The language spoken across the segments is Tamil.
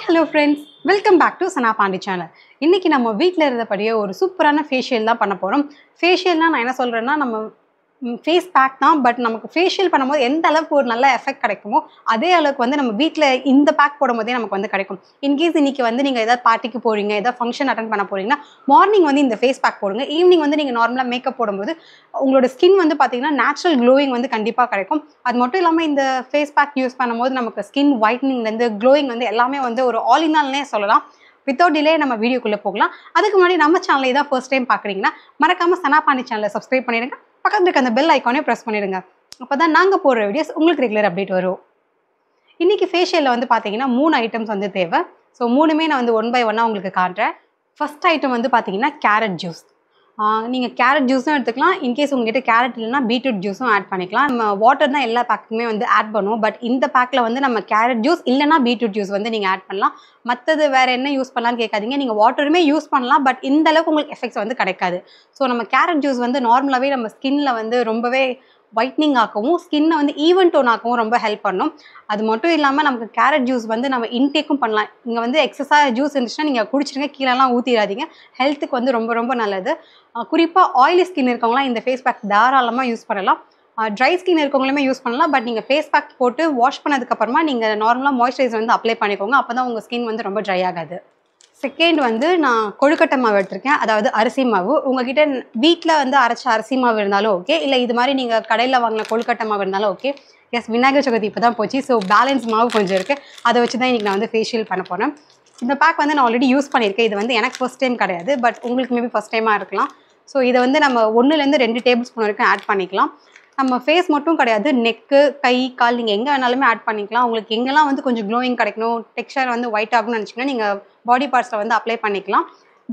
Hi hello friends, welcome back to Sana Pandi channel. இன்றைக்கி நம்ம வீட்டில் இருந்தபடியே ஒரு சூப்பரான ஃபேஷியல் தான் பண்ண போகிறோம். ஃபேஷியல்னால் நான் என்ன சொல்கிறேன்னா, நம்ம ஃபேஸ் பேக் தான். பட் நமக்கு ஃபேஷியல் பண்ணும்போது எந்த அளவுக்கு ஒரு நல்ல எஃபெக்ட் கிடைக்குமோ அதே அளவுக்கு வந்து நம்ம வீட்டில் இந்த பேக் போடும்போதே நமக்கு வந்து கிடைக்கும். இன்கேஸ் இன்றைக்கி வந்து நீங்கள் எதாவது பார்ட்டிக்கு போகிறீங்க, எதாவது ஃபங்க்ஷன் அட்டன் பண்ண போகிறீங்கன்னா மார்னிங் வந்து இந்த ஃபேஸ் பேக் போடுங்க. ஈவினிங் வந்து நீங்கள் நார்மலாக மேக்கப் போடும்போது உங்களோட ஸ்கின் வந்து பார்த்தீங்கன்னா நேச்சுரல் க்ளோயிங் வந்து கண்டிப்பாக கிடைக்கும். அது மட்டும் இல்லாமல் இந்த ஃபேஸ் பேக் யூஸ் பண்ணும்போது நமக்கு ஸ்கின் ஒயிட்னிங்லேருந்து க்ளோயிங் வந்து எல்லாமே வந்து ஒரு ஆல் இன் ஆல்னே சொல்லலாம். வித்தவுட் டிலே நம்ம வீடியோக்குள்ளே போகலாம். அதுக்கு முன்னாடி நம்ம சேனலை இதான் ஃபர்ஸ்ட் டைம் பார்க்குறீங்கன்னா மறக்காமல் சனா பாண்டி சேனலை சப்ஸ்கிரைப் பண்ணிடுங்க. பக்கத்துல இருக்க அந்த பெல் ஐக்கானே ப்ரெஸ் பண்ணிடுங்க. அப்போ தான் நாங்கள் போடுற வீடியோஸ் உங்களுக்கு ரெகுலர் அப்டேட் வரும். இன்றைக்கி ஃபேஷியலில் வந்து பார்த்தீங்கன்னா 3 ஐட்டம்ஸ் வந்து தேவை. ஸோ 3மே நான் வந்து 1 பை 1 உங்களுக்கு காட்டுறேன். ஃபர்ஸ்ட் ஐட்டம் வந்து பார்த்தீங்கன்னா கேரட் ஜூஸ். நீங்கள் கேரட் ஜூஸும் எடுத்துக்கலாம். இன்கேஸ் உங்கள்கிட்ட கேரட் இல்லைனா பீட்ரூட் ஜூஸும் ஆட் பண்ணிக்கலாம். நம்ம வாட்டர் தான் எல்லா பேக்குமே வந்து ஆட் பண்ணுவோம். பட் இந்த பேக்கில் வந்து நம்ம கேரட் ஜூஸ் இல்லைனா பீட்ரூட் ஜூஸ் வந்து நீங்கள் ஆட் பண்ணலாம். மற்றது வேறு என்ன யூஸ் பண்ணலான்னு கேட்காதீங்க. நீங்கள் வாட்டருமே யூஸ் பண்ணலாம். பட் இந்த அளவுக்கு உங்களுக்கு எஃபெக்ட்ஸ் வந்து கிடைக்காது. ஸோ நம்ம கேரட் ஜூஸ் வந்து நார்மலாகவே நம்ம ஸ்கின்னில் வந்து ரொம்பவே ஒயிட்னிங் ஆக்கவும் ஸ்கின்னை வந்து ஈவன் டோன் ஆக்கவும் ரொம்ப ஹெல்ப் பண்ணும். அது மட்டும் இல்லாமல் நமக்கு கேரட் ஜூஸ் வந்து நம்ம இன்டேக்கும் பண்ணலாம். இங்கே வந்து எக்ஸஸாக ஜூஸ் இருந்துச்சுன்னா நீங்கள் குடிச்சிடுங்க, கீழெல்லாம் ஊற்றிடாதீங்க. ஹெல்த்துக்கு வந்து ரொம்ப ரொம்ப நல்லது. குறிப்பாக ஆயிலி ஸ்கின் இருக்கவங்களாம் இந்த ஃபேஸ் பேக் தாராளமாக யூஸ் பண்ணலாம். ட்ரை ஸ்கின் இருக்கவங்களுமே யூஸ் பண்ணலாம். பட் நீங்கள் ஃபேஸ் பேக் போட்டு வாஷ் பண்ணதுக்கப்புறமா நீங்கள் நார்மலாக மாய்ஸ்சரைசர் வந்து அப்ளை பண்ணிக்கோங்க. அப்போ தான் உங்கள் ஸ்கின் வந்து ரொம்ப ட்ரை ஆகாது. செகண்ட் வந்து நான் கொழுக்கட்டை மாவு எடுத்திருக்கேன். அதாவது அரிசி மாவு. உங்ககிட்ட வீட்டில் வந்து அரைச்ச அரிசி மாவு இருந்தாலும் ஓகே, இல்லை இது மாதிரி நீங்கள் கடையில் வாங்கின கொழுக்கட்டை மாவு இருந்தாலும் ஓகே. எஸ், விநாயகர் சதுர்த்தி இப்போ தான் போச்சு. ஸோ பேலன்ஸ் மாவு கொஞ்சம் இருக்குது. அதை வச்சு தான் இன்றைக்கி நான் வந்து ஃபேஷியல் பண்ண போகிறேன். இந்த பேக் வந்து நான் ஆல்ரெடி யூஸ் பண்ணியிருக்கேன். இது வந்து எனக்கு ஃபர்ஸ்ட் டைம் கிடையாது. பட் உங்களுக்கு மேபி ஃபர்ஸ்ட் டைமாக இருக்கலாம். ஸோ இதை வந்து நம்ம 1லேருந்து 2 டேபிள் ஸ்பூன் வரைக்கும் ஆட் பண்ணிக்கலாம். நம்ம ஃபேஸ் மட்டும் கிடையாது, நெக்கு, கை, கால் நீங்கள் எங்கே வேணாலுமே ஆட் பண்ணிக்கலாம். உங்களுக்கு எங்கெல்லாம் வந்து கொஞ்சம் க்ளோயிங் கிடைக்கணும், டெக்ஸ்சர் வந்து ஒயிட் ஆகணும்னு நினச்சிங்கன்னா நீங்கள் பாடி பார்ட்ஸில் வந்து அப்ளை பண்ணிக்கலாம்.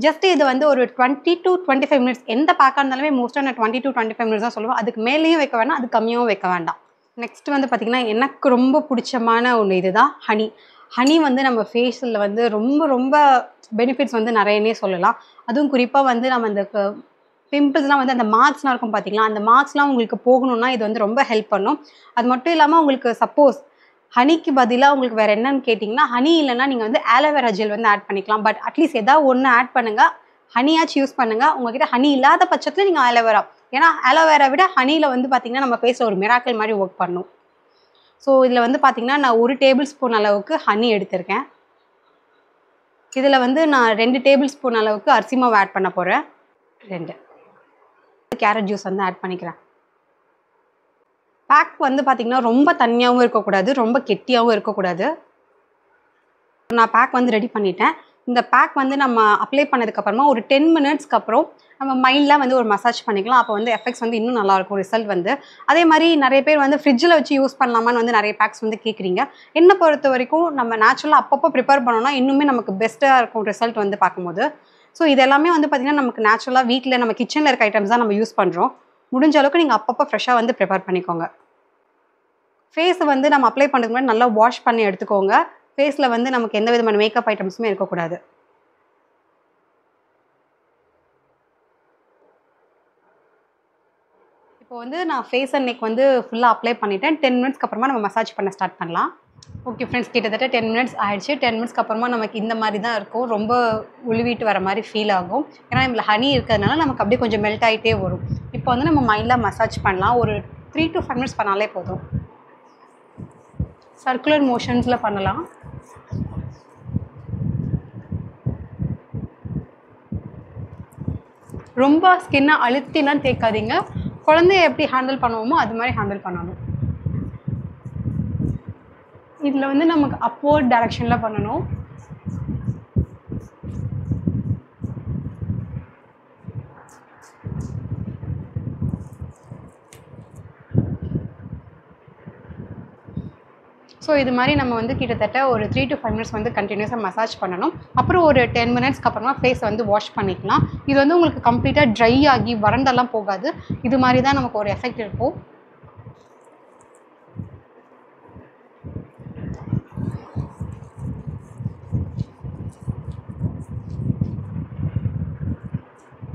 ஜஸ்ட் இது வந்து ஒரு 20 to 25 மினிட்ஸ். எந்த பேக்காக இருந்தாலுமே மோஸ்ட்டாக நான் 20 to 25 மினிட்ஸ் தான் சொல்லுவேன். அதுக்கு மேலேயும் வைக்க வேண்டாம், அது கம்மியாகவும் வைக்க வேண்டாம். நெக்ஸ்ட் வந்து பார்த்திங்கன்னா எனக்கு ரொம்ப பிடிச்சமான ஒன்று இதுதான் ஹனி. ஹனி வந்து நம்ம ஃபேஸில் வந்து ரொம்ப ரொம்ப பெனிஃபிட்ஸ் வந்து நிறையனே சொல்லலாம். அதுவும் குறிப்பாக வந்து நம்ம இந்த பிம்பிள்ஸ்லாம் வந்து அந்த மார்க்ஸ்லாம் இருக்கும் பார்த்தீங்களா, அந்த மார்க்ஸ்லாம் உங்களுக்கு போகணும்னா இது வந்து ரொம்ப ஹெல்ப் பண்ணும். அது மட்டும் இல்லாமல் உங்களுக்கு சப்போஸ் ஹனிக்கு பதிலாக உங்களுக்கு வேறு என்னன்னு கேட்டிங்கன்னா, ஹனி இல்லைனா நீங்கள் வந்து ஆலோவேரா ஜெல் வந்து ஆட் பண்ணிக்கலாம். பட் அட்லீஸ்ட் ஏதாவது ஒன்று ஆட் பண்ணுங்கள், ஹனியாச்சும் யூஸ் பண்ணுங்கள். உங்கள்கிட்ட ஹனி இல்லாத பட்சத்தில் நீங்கள் ஆலோவேரா, ஏன்னா ஆலோவேரா விட ஹனியில் வந்து பார்த்திங்கன்னா நம்ம ஃபேஸில் ஒரு மிராக்கிள் மாதிரி ஒர்க் பண்ணும். ஸோ இதில் வந்து பார்த்திங்கன்னா நான் 1 டேபிள் ஸ்பூன் அளவுக்கு ஹனி எடுத்திருக்கேன். இதில் வந்து நான் 2 டேபிள் ஸ்பூன் அளவுக்கு அரிசி மாவு ஆட் பண்ண போகிறேன். 2 கேரட் ஜூஸ் வந்து ஆட் பண்ணிக்கிறேன். பேக் வந்து பார்த்திங்கன்னா ரொம்ப தண்ணியாகவும் இருக்கக்கூடாது, ரொம்ப கெட்டியாகவும் இருக்கக்கூடாது. நான் பேக் வந்து ரெடி பண்ணிட்டேன். இந்த பேக் வந்து நம்ம அப்ளை பண்ணதுக்கப்புறமா ஒரு 10 மினிட்ஸ்க்கு அப்புறம் நம்ம மைல்டாக வந்து ஒரு மசாஜ் பண்ணிக்கலாம். அப்போ வந்து எஃபெக்ட்ஸ் வந்து இன்னும் நல்லாயிருக்கும் ரிசல்ட் வந்து. அதே மாதிரி நிறைய பேர் வந்து ஃப்ரிட்ஜில் வச்சு யூஸ் பண்ணலாமான்னு வந்து நிறைய பேக்ஸ் வந்து கேட்குறீங்க. என்னை பொறுத்த வரைக்கும் நம்ம நேச்சுரலாக அப்பப்போ ப்ரிப்பேர் பண்ணோன்னா இன்னுமே நமக்கு பெஸ்ட்டாக இருக்கும் ரிசல்ட் வந்து பார்க்கும்போது. ஸோ இது எல்லாமே வந்து பார்த்திங்கன்னா நமக்கு நேச்சுரலாக வீட்டில் நம்ம கிச்சனில் இருக்க ஐட்டம்ஸ் தான் நம்ம யூஸ் பண்ணுறோம். முடிஞ்ச அளவுக்கு நீங்கள் அப்பப்போ ஃப்ரெஷ்ஷாக வந்து ப்ரிப்பேர் பண்ணிக்கோங்க. ஃபேஸை வந்து நம்ம அப்ளை பண்ணுறதுக்கு முன்னாடி நல்லா வாஷ் பண்ணி எடுத்துக்கோங்க. ஃபேஸில் வந்து நமக்கு எந்த விதமான மேக்கப் ஐட்டம்ஸுமே இருக்கக்கூடாது. இப்போ வந்து நான் ஃபேஸ் அண்ட் நெக் வந்து ஃபுல்லாக அப்ளை பண்ணிட்டேன். 10 மினிட்ஸ்க்கு அப்புறமா நம்ம மசாஜ் பண்ண ஸ்டார்ட் பண்ணலாம். ஓகே ஃப்ரெண்ட்ஸ், கிட்டத்தட்ட 10 மினிட்ஸ் ஆகிடுச்சு. 10 மினிட்ஸ்க்கு அப்புறமா நமக்கு இந்த மாதிரி தான் இருக்கும். ரொம்ப உழுவிட்டு வர மாதிரி ஃபீல் ஆகும். ஏன்னா இதில் ஹனி இருக்கிறதுனால நமக்கு அப்படியே கொஞ்சம் மெல்ட் ஆகிட்டே வரும். இப்போ வந்து நம்ம மைல்டாக மசாஜ் பண்ணலாம். ஒரு 3 to 5 மினிட்ஸ் பண்ணாலே போதும். சர்க்குலர் மோஷன்ஸில் பண்ணலாம். ரொம்ப ஸ்கின்னை அழுத்திலாம் தேய்க்காதீங்க. குழந்தைய எப்படி ஹேண்டில் பண்ணுவோமோ அது மாதிரி ஹேண்டில் பண்ணணும். இதில் வந்து நமக்கு அப்வர்ட் டைரக்ஷனில் பண்ணணும். ஸோ இது மாதிரி நம்ம வந்து கிட்டத்தட்ட ஒரு 3 to 5 மினிட்ஸ் வந்து கண்டினியூஸாக மசாஜ் பண்ணணும். அப்புறம் ஒரு 10 மினிட்ஸ்க்கு அப்புறமா ஃபேஸ் வந்து வாஷ் பண்ணிக்கலாம். இது வந்து உங்களுக்கு கம்ப்ளீட்டாக ட்ரை ஆகி வறண்டெல்லாம் போகாது. இது மாதிரி தான் நமக்கு ஒரு எஃபெக்ட் இருக்கும்.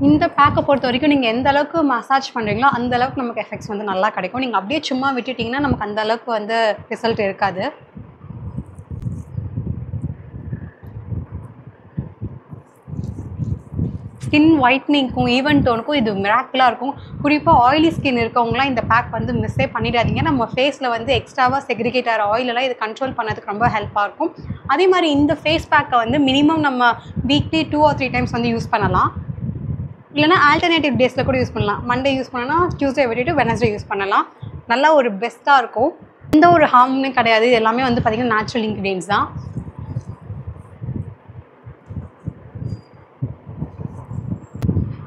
இந்த பேக்கை பொறுத்த வரைக்கும் நீங்கள் எந்த அளவுக்கு மசாஜ் பண்ணுறீங்களோ அந்த அளவுக்கு நமக்கு எஃபெக்ட்ஸ் வந்து நல்லா கிடைக்கும். நீங்கள் அப்படியே சும்மா விட்டுட்டிங்கன்னா நமக்கு அந்த அளவுக்கு வந்து ரிசல்ட் இருக்காது. ஸ்கின் ஒயிட்னிங்க்கும் ஈவன் டோனுக்கும் இது மிராக்கிளாக இருக்கும். குறிப்பாக ஆயிலி ஸ்கின் இருக்கவங்களாம் இந்த பேக் வந்து மிஸ்ஸே பண்ணிடாதீங்க. நம்ம ஃபேஸில் வந்து எக்ஸ்ட்ராவாக செக்ரிகேட் ஆகிற ஆயிலெல்லாம் இது கண்ட்ரோல் பண்ணதுக்கு ரொம்ப ஹெல்ப்பாக இருக்கும். அதே மாதிரி இந்த ஃபேஸ் பேக்கை வந்து மினிமம் நம்ம வீக்லி 2 or 3 டைம்ஸ் வந்து யூஸ் பண்ணலாம். இல்லைனா ஆல்டர்னேட்டிவ் டேஸில் கூட யூஸ் பண்ணலாம். மண்டே யூஸ் பண்ணனா டியூஸ்டே விட்டுட்டு வெனஸ்டே யூஸ் பண்ணலாம். நல்லா ஒரு பெஸ்ட்டாக இருக்கும். எந்த ஒரு ஹார்முமே கிடையாது. இது எல்லாமே வந்து பார்த்திங்கன்னா நேச்சுரல் இன்க்ரீடியன்ட்ஸ் தான்.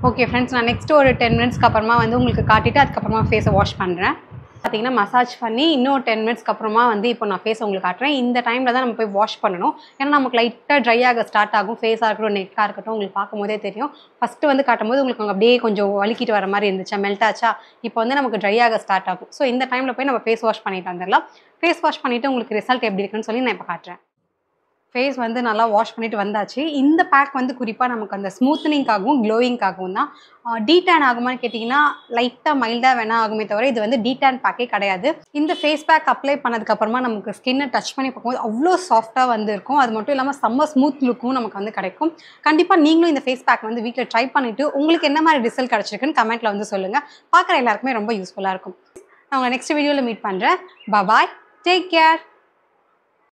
ஓகே ஃப்ரெண்ட்ஸ், நான் நெக்ஸ்ட்டு ஒரு 10 மினிட்ஸ்க்கு அப்புறமா வந்து உங்களுக்கு காட்டிட்டு அதுக்கப்புறமா ஃபேஸை வாஷ் பண்ணுறேன். பார்த்திங்கன்னா மசாஜ் பண்ணி இன்னும் 10 மினிட்ஸ்க்கு அப்புறமா வந்து இப்போ நான் ஃபேஸ் உங்களுக்கு காட்டுறேன். இந்த டைமில் தான் நம்ம போய் வாஷ் பண்ணணும். ஏன்னா நமக்கு லைட்டாக ட்ரை ஆக ஸ்டார்ட் ஆகும். ஃபேஸாக இருக்கட்டும், நெக்காக இருக்கட்டும், உங்களுக்கு பார்க்கும்போதே தெரியும். ஃபஸ்ட்டு வந்து காட்டும்போது உங்களுக்கு அங்கே அப்படியே கொஞ்சம் வலிக்கிட்டு வர மாதிரி இருந்துச்சா, மெல்ட் ஆச்சா. இப்போ வந்து நமக்கு ட்ரை ஆக ஸ்டார்ட் ஆகும். ஸோ இந்த டைமில் போய் நம்ம ஃபேஸ் வாஷ் பண்ணிட்டு வந்துடலாம். ஃபேஸ் வாஷ் பண்ணிவிட்டு உங்களுக்கு ரிசல்ட் எப்படி இருக்குன்னு சொல்லி நான் இப்போ காட்டுறேன். ஃபேஸ் வந்து நல்லா வாஷ் பண்ணிவிட்டு வந்தாச்சு. இந்த பேக் வந்து குறிப்பாக நமக்கு அந்த ஸ்மூத்தனிங்காகவும் க்ளோயிங்காகவும் தான். டீடேன் ஆகுமான்னு கேட்டிங்கன்னா லைட்டாக மைல்டாக வேணால் ஆகுமே தவிர இது வந்து டீடேன் பேக்கே கிடையாது. இந்த ஃபேஸ் பேக் அப்ளை பண்ணதுக்கப்புறமா நமக்கு ஸ்கின்னை டச் பண்ணி பார்க்கும்போது அவ்வளோ சாஃப்டாக வந்து இருக்கும். அது மட்டும் இல்லாமல் செம்ம ஸ்மூத் லுக்கும் நமக்கு வந்து கிடைக்கும். கண்டிப்பாக நீங்களும் இந்த ஃபேஸ் பேக் வந்து வீட்டில் ட்ரை பண்ணிவிட்டு உங்களுக்கு என்ன மாதிரி ரிசல்ட் கிடச்சிருக்குன்னு கமெண்ட்டில் வந்து சொல்லுங்கள். பார்க்குற எல்லாருக்குமே ரொம்ப யூஸ்ஃபுல்லாக இருக்கும். நான் உங்களை நெக்ஸ்ட் வீடியோவில் மீட் பண்ணுறேன். பாய், டேக் கேர்.